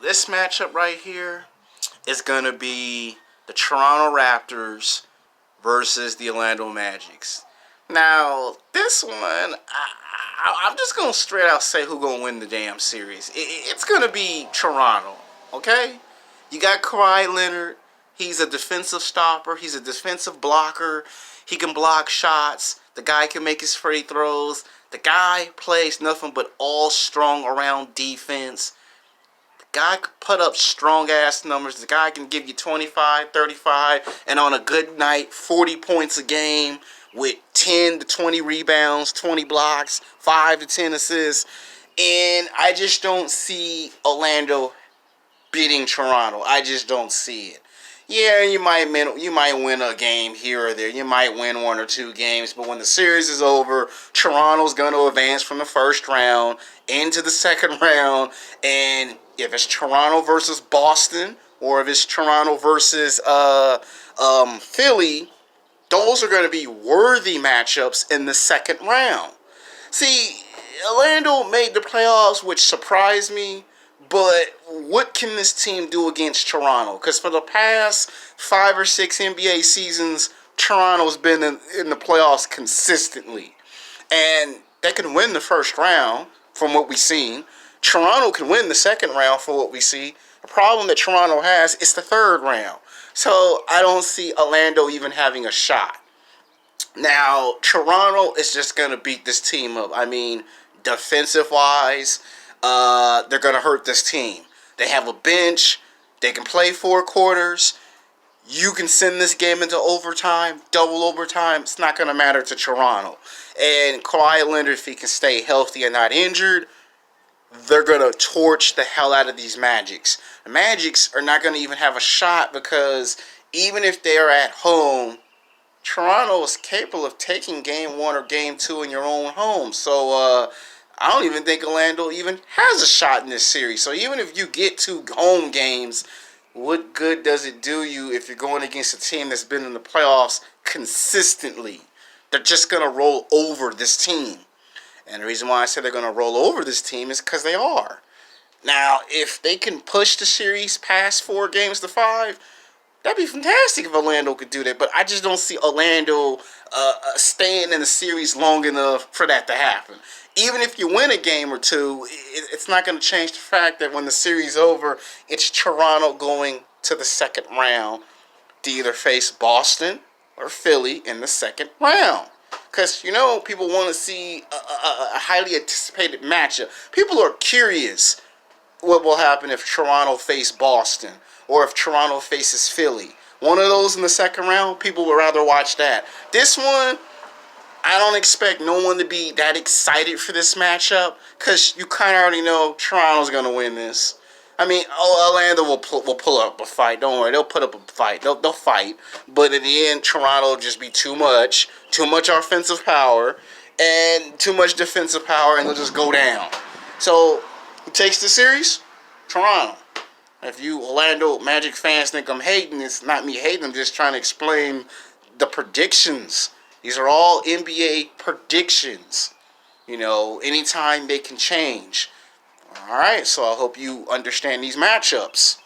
This matchup right here is going to be the Toronto Raptors versus the Orlando Magics. Now, this one, I'm just going to straight out say who's going to win the damn series. It's going to be Toronto, okay? You got Kawhi Leonard. He's a defensive stopper. He's a defensive blocker. He can block shots. The guy can make his free throws. The guy plays nothing but all strong around defense. The guy can put up strong-ass numbers. The guy can give you 25, 35, and on a good night, 40 points a game with 10 to 20 rebounds, 20 blocks, 5 to 10 assists. And I just don't see Orlando beating Toronto. I just don't see it. Yeah, you might win a game here or there. You might win one or two games, but when the series is over, Toronto's going to advance from the first round into the second round. And if it's Toronto versus Boston, or if it's Toronto versus Philly, those are going to be worthy matchups in the second round. See, Orlando made the playoffs, which surprised me. But what can this team do against Toronto? Because for the past 5 or 6 NBA seasons, Toronto's been in the playoffs consistently. And they can win the first round from what we've seen. Toronto can win the second round from what we see. The problem that Toronto has is the third round. So I don't see Orlando even having a shot. Now, Toronto is just going to beat this team up. I mean, defensive-wise, they're going to hurt this team. They have a bench. They can play 4 quarters. You can send this game into overtime, double overtime. It's not going to matter to Toronto. And Kawhi Leonard, if he can stay healthy and not injured, they're going to torch the hell out of these Magics. The Magics are not going to even have a shot because even if they're at home, Toronto is capable of taking game 1 or game 2 in your own home. So, I don't even think Orlando even has a shot in this series. So even if you get 2 home games, what good does it do you if you're going against a team that's been in the playoffs consistently? They're just going to roll over this team. And the reason why I say they're going to roll over this team is because they are. Now, if they can push the series past 4 games to 5, that'd be fantastic if Orlando could do that. But I just don't see Orlando staying in the series long enough for that to happen. Even if you win a game or 2, it's not going to change the fact that when the series is over, it's Toronto going to the second round to either face Boston or Philly in the second round. Because, people want to see a highly anticipated matchup. People are curious what will happen if Toronto face Boston or if Toronto faces Philly. One of those in the second round, people would rather watch that. This one, I don't expect no one to be that excited for this matchup because you kind of already know Toronto's going to win this. I mean, Orlando will pull up a fight. Don't worry, they'll put up a fight. They'll fight. But in the end, Toronto will just be too much offensive power and too much defensive power, and they'll just go down. So, who takes the series? Toronto. If you Orlando Magic fans think I'm hating, it's not me hating. I'm just trying to explain the predictions. These are all NBA predictions. Anytime they can change. All right, so I hope you understand these matchups.